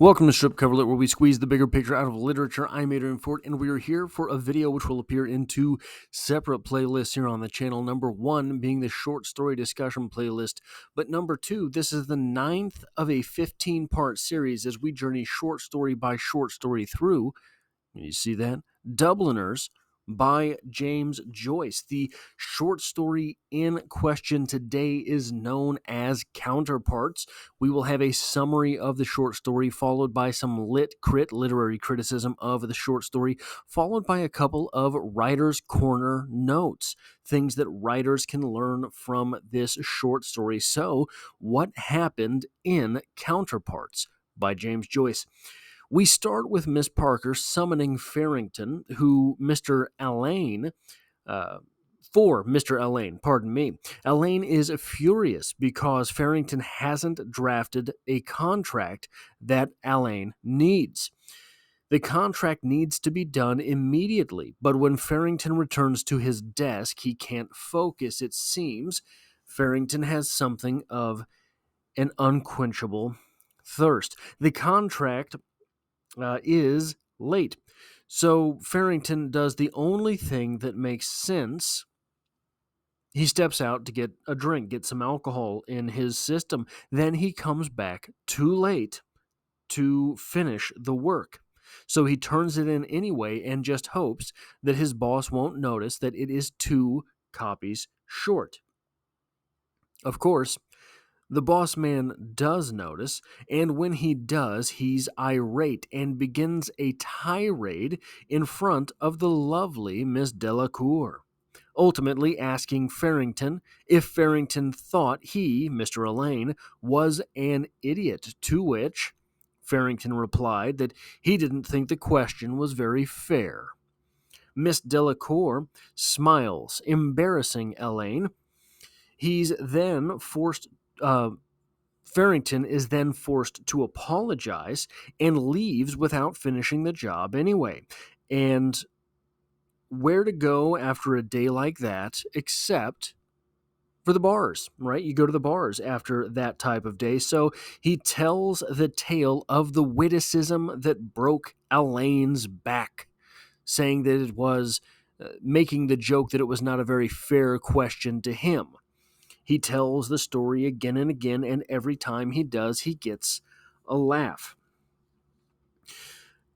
Welcome to Strip Coverlet, where we squeeze the bigger picture out of literature. I'm Adrian Ford, and we are here for a video which will appear in two separate playlists here on the channel. Number one being the short story discussion playlist, but number two, this is the 9th of a 15-part series as we journey short story by short story through, you see that, Dubliners by James Joyce. The short story in question today is known as Counterparts. We will have a summary of the short story, followed by some literary criticism of the short story, followed by a couple of Writer's Corner notes, things that writers can learn from this short story. So, what happened in Counterparts by James Joyce? We start with Miss Parker summoning Farrington, who Mr. Alleyne, for Mr. Alleyne, pardon me. Alleyne is furious because Farrington hasn't drafted a contract that Alleyne needs. The contract needs to be done immediately, but when Farrington returns to his desk, he can't focus. It seems Farrington has something of an unquenchable thirst. The contract is late. So Farrington does the only thing that makes sense. He steps out to get a drink, get some alcohol in his system. Then he comes back too late to finish the work. So he turns it in anyway and just hopes that his boss won't notice that it is 2 copies short. Of course, the boss man does notice, and when he does, he's irate and begins a tirade in front of the lovely Miss Delacour, ultimately asking Farrington if Farrington thought he, Mr. Alleyne, was an idiot, to which Farrington replied that he didn't think the question was very fair. Miss Delacour smiles, embarrassing Alleyne. He's then forced Farrington is then forced to apologize and leaves without finishing the job anyway. And where to go after a day like that except for the bars, right? You go to the bars after that type of day. So he tells the tale of the witticism that broke Alleyne's back, saying that it was making the joke that it was not a very fair question to him. He tells the story again and again, and every time he does, he gets a laugh.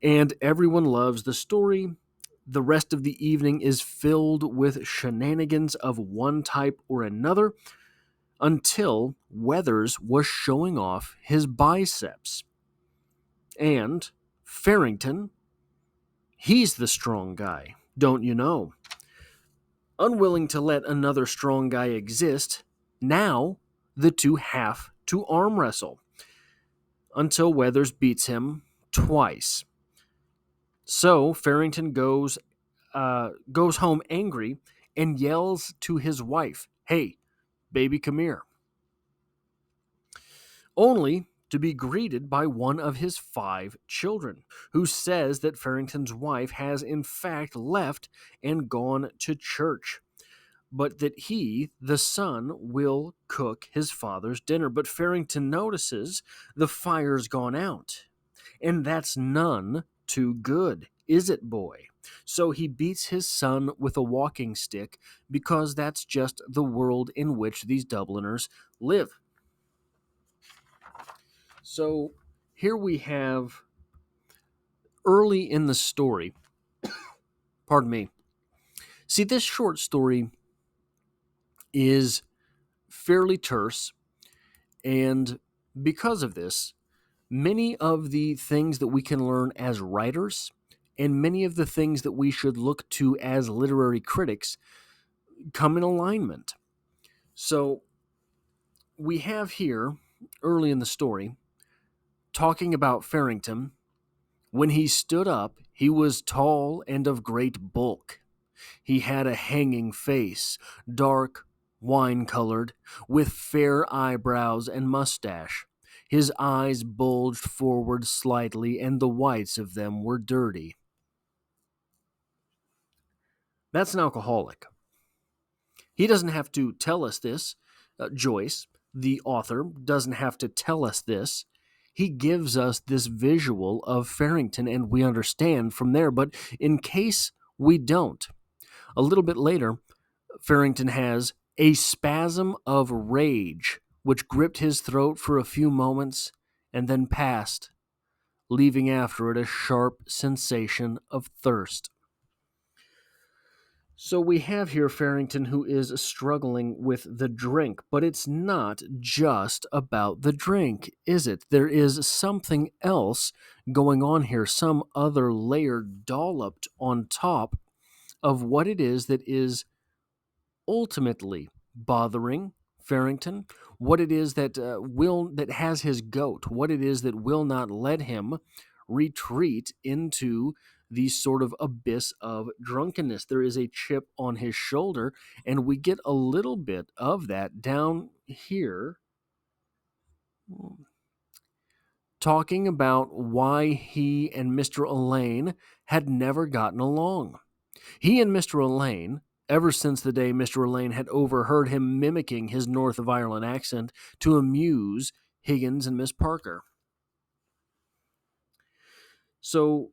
And everyone loves the story. The rest of the evening is filled with shenanigans of one type or another until Weathers was showing off his biceps. And Farrington, he's the strong guy, don't you know? Unwilling to let another strong guy exist, now the two have to arm wrestle until Weathers beats him twice. So Farrington goes home angry and yells to his wife, "Hey, baby, come here." Only to be greeted by one of his 5 children, who says that Farrington's wife has in fact left and gone to church, but that he, the son, will cook his father's dinner. But Farrington notices the fire's gone out, and that's none too good, is it, boy? So he beats his son with a walking stick because that's just the world in which these Dubliners live. So here we have early in the story, pardon me. See, this short story is fairly terse, and because of this, many of the things that we can learn as writers and many of the things that we should look to as literary critics come in alignment. So we have here, early in the story, talking about Farrington. When he stood up, he was tall and of great bulk. He had a hanging face, dark, wine-colored, with fair eyebrows and mustache. His eyes bulged forward slightly, and the whites of them were dirty. That's an alcoholic. He doesn't have to tell us this. Joyce, the author, doesn't have to tell us this. he gives us this visual of Farrington, and we understand from there. But in case we don't, a little bit later, Farrington has a spasm of rage, which gripped his throat for a few moments and then passed, leaving after it a sharp sensation of thirst. So we have here Farrington who is struggling with the drink, but it's not just about the drink, is it? There is something else going on here, some other layer dolloped on top of what it is that is ultimately bothering Farrington, what it is that that has his goat, what it is that will not let him retreat into the sort of abyss of drunkenness. There is a chip on his shoulder, and we get a little bit of that down here, talking about why he and Mr. Elaine had never gotten along. He and Mr. Elaine, ever since the day Mr. Elaine had overheard him mimicking his North of Ireland accent to amuse Higgins and Miss Parker. So,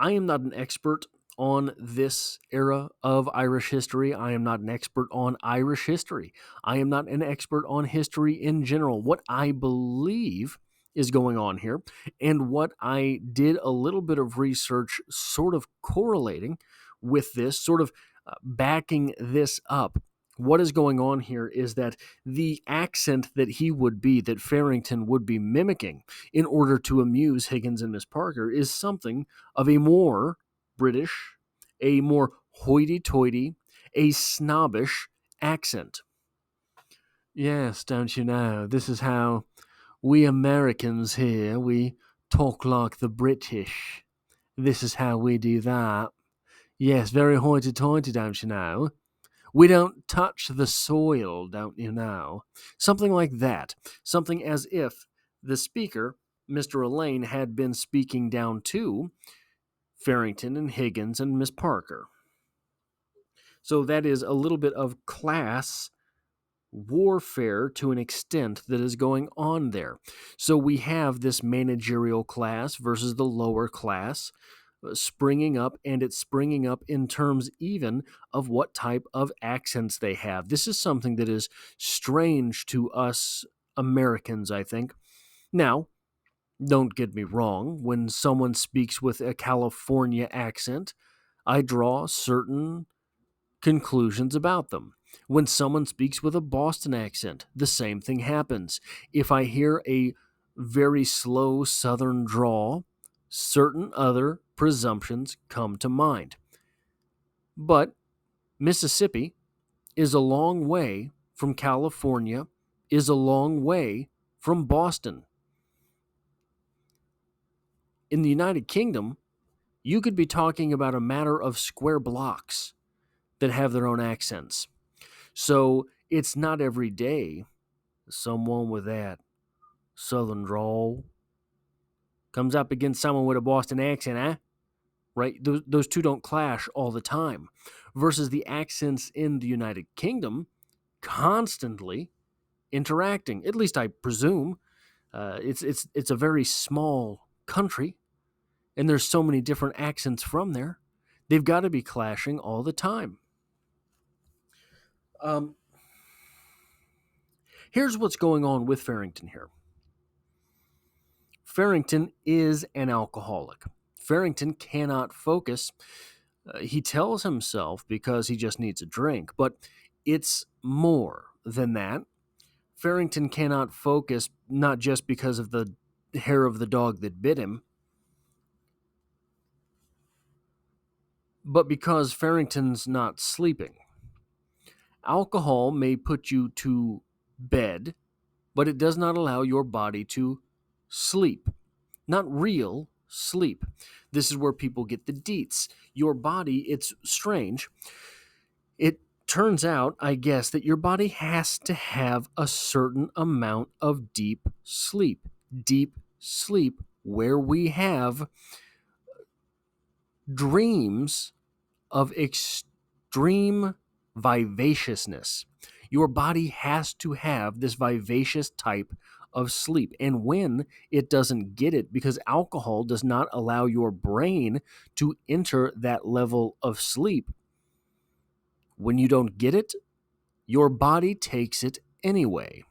I am not an expert on this era of Irish history. I am not an expert on Irish history. I am not an expert on history in general. What I believe is going on here, and what I did a little bit of research sort of correlating with this, sort of backing this up. What is going on here is that the accent that he would be, that Farrington would be mimicking in order to amuse Higgins and Miss Parker, is something of a more British, a more hoity-toity, a snobbish accent. Yes, don't you know, this is how we Americans here, we talk like the British. This is how we do that. Yes, very hoity-toity, don't you know? We don't touch the soil, don't you know? Something like that. Something as if the speaker, Mr. Elaine, had been speaking down to Farrington and Higgins and Miss Parker. So that is a little bit of class warfare to an extent that is going on there. So we have this managerial class versus the lower class springing up, and it's springing up in terms even of what type of accents they have. This is something that is strange to us Americans, I think. Now, don't get me wrong, when someone speaks with a California accent, I draw certain conclusions about them. When someone speaks with a Boston accent, the same thing happens. If I hear a very slow southern drawl, certain other presumptions come to mind. But Mississippi is a long way from California, is a long way from Boston. In the United Kingdom, you could be talking about a matter of square blocks that have their own accents. So it's not every day someone with that southern drawl comes up against someone with a Boston accent, eh? Right? Those two don't clash all the time. Versus the accents in the United Kingdom constantly interacting. At least I presume. It's a very small country, and there's so many different accents from there. They've got to be clashing all the time. Here's what's going on with Farrington here. Farrington is an alcoholic. Farrington cannot focus. He tells himself because he just needs a drink, but it's more than that. Farrington cannot focus not just because of the hair of the dog that bit him, but because Farrington's not sleeping. Alcohol may put you to bed, but it does not allow your body to sleep. Not real sleep. This is where people get the deets. Your body, it's strange. It turns out, I guess, that your body has to have a certain amount of deep sleep. Deep sleep where we have dreams of extreme vivaciousness. Your body has to have this vivacious type of sleep. And when it doesn't get it, because alcohol does not allow your brain to enter that level of sleep, when you don't get it, your body takes it anyway.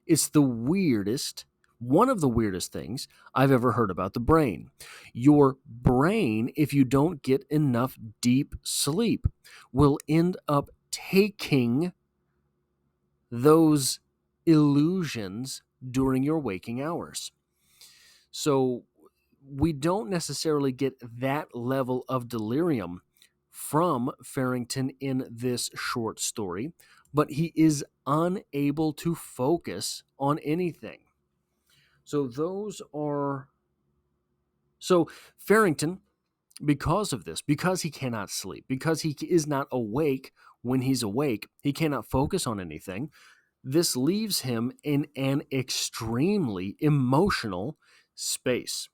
It's the weirdest, one of the weirdest things I've ever heard about the brain. Your brain, if you don't get enough deep sleep, will end up taking those illusions during your waking hours. So we don't necessarily get that level of delirium from Farrington in this short story, but he is unable to focus on anything. So those are so Farrington, because of this, because he cannot sleep, because he is not awake when he's awake, he cannot focus on anything. This leaves him in an extremely emotional space.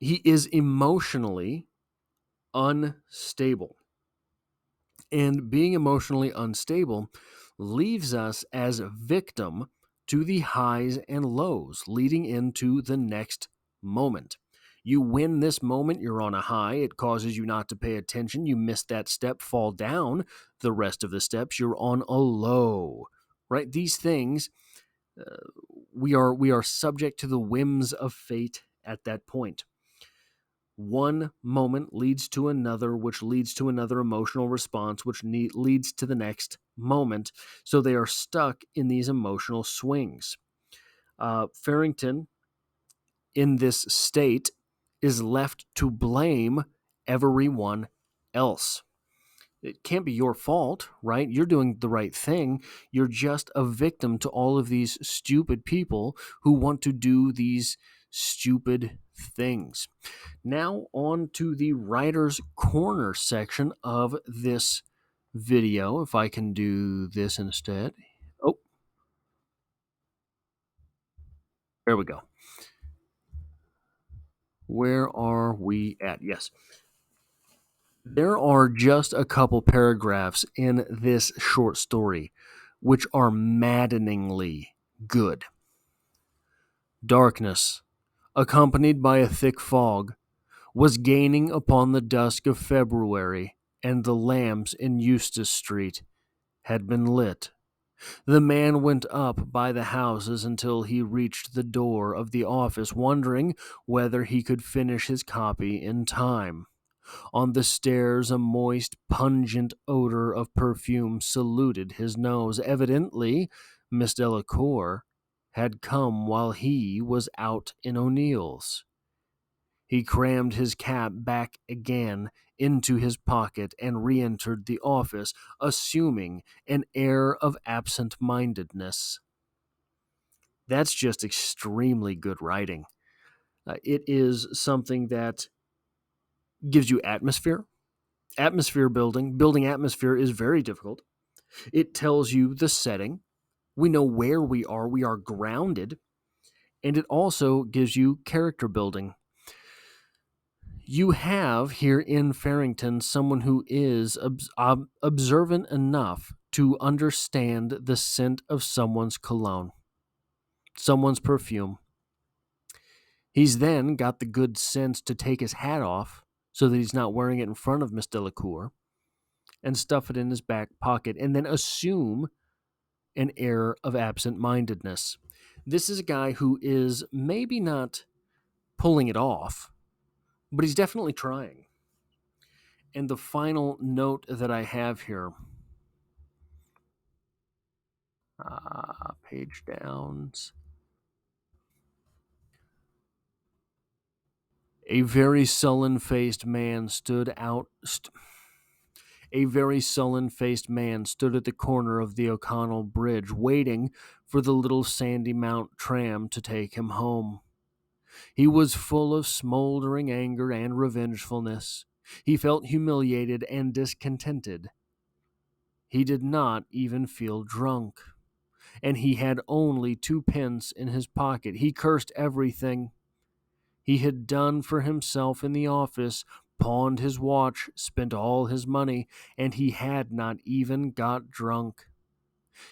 He is emotionally unstable. And being emotionally unstable leaves us as a victim to the highs and lows leading into the next moment. You win this moment, you're on a high, it causes you not to pay attention, you miss that step, fall down the rest of the steps, you're on a low. Right? These things, uh, we are subject to the whims of fate at that point. One moment leads to another, which leads to another emotional response, which leads to the next moment. So they are stuck in these emotional swings. Farrington, in this state, is left to blame everyone else. It can't be your fault, right? You're doing the right thing. You're just a victim to all of these stupid people who want to do these stupid things. Now, on to the writer's corner section of this video. If I can do this instead. Oh, there we go. Where are we at? Yes. There are just a couple paragraphs in this short story which are maddeningly good. Darkness, accompanied by a thick fog, was gaining upon the dusk of February, and the lamps in Eustace Street had been lit. The man went up by the houses until he reached the door of the office, wondering whether he could finish his copy in time. On the stairs, a moist, pungent odor of perfume saluted his nose. Evidently, Miss Delacour had come while he was out in O'Neill's. He crammed his cap back again into his pocket and re entered the office, assuming an air of absent mindedness. That's just extremely good writing. It is something that gives you atmosphere. Atmosphere building atmosphere is very difficult. It tells you the setting. We know where we are grounded, and it also gives you character building. You have here in Farrington someone who is observant enough to understand the scent of someone's cologne, someone's perfume. He's then got the good sense to take his hat off so that he's not wearing it in front of Miss Delacour and stuff it in his back pocket and then assume an air of absent mindedness. This is a guy who is maybe not pulling it off, but he's definitely trying. And the final note that I have here, page downs. A very sullen-faced man stood out. A very sullen-faced man stood at the corner of the O'Connell Bridge, waiting for the little Sandymount tram to take him home. He was full of smoldering anger and revengefulness. He felt humiliated and discontented. He did not even feel drunk, and he had only 2 pence in his pocket. He cursed everything he had done for himself in the office, pawned his watch, spent all his money, and he had not even got drunk.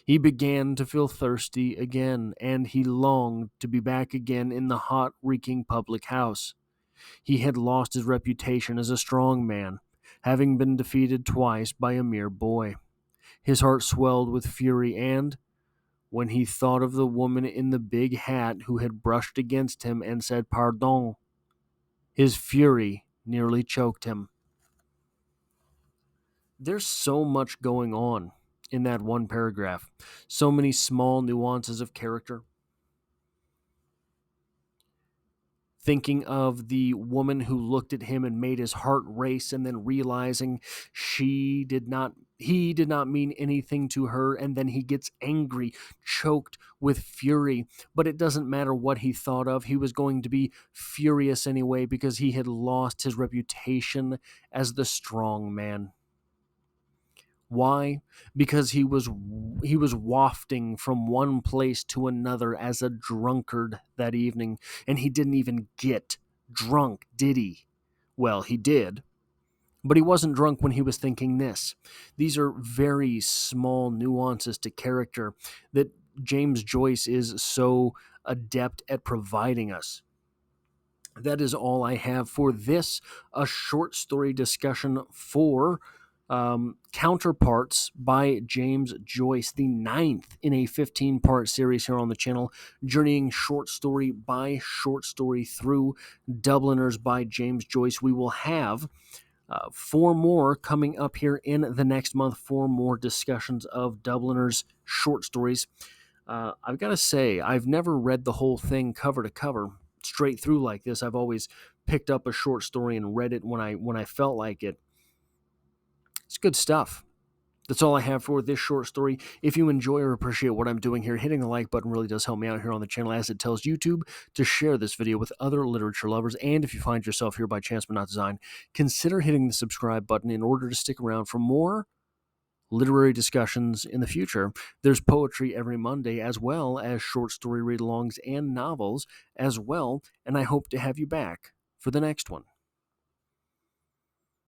He began to feel thirsty again, and he longed to be back again in the hot, reeking public house. He had lost his reputation as a strong man, having been defeated twice by a mere boy. His heart swelled with fury, and when he thought of the woman in the big hat who had brushed against him and said pardon, his fury nearly choked him. There's so much going on in that one paragraph, so many small nuances of character. Thinking of the woman who looked at him and made his heart race, and then realizing he did not mean anything to her, and then he gets angry, choked with fury. But it doesn't matter what he thought of, he was going to be furious anyway because he had lost his reputation as the strong man. Why? Because he was wafting from one place to another as a drunkard that evening, and he didn't even get drunk, did he? Well, he did, but he wasn't drunk when he was thinking this. These are very small nuances to character that James Joyce is so adept at providing us. That is all I have for this, a short story discussion for Counterparts by James Joyce, the 9th in a 15-part series here on the channel, journeying short story by short story through Dubliners by James Joyce. We will have 4 more coming up here in the next month, 4 more discussions of Dubliners short stories. I've got to say, I've never read the whole thing cover to cover, straight through like this. I've always picked up a short story and read it when I felt like it. It's good stuff. That's all I have for this short story. If you enjoy or appreciate what I'm doing here, hitting the like button really does help me out here on the channel, as it tells YouTube to share this video with other literature lovers. And if you find yourself here by chance but not design, consider hitting the subscribe button in order to stick around for more literary discussions in the future. There's poetry every Monday, as well as short story read-alongs and novels as well, and I hope to have you back for the next one.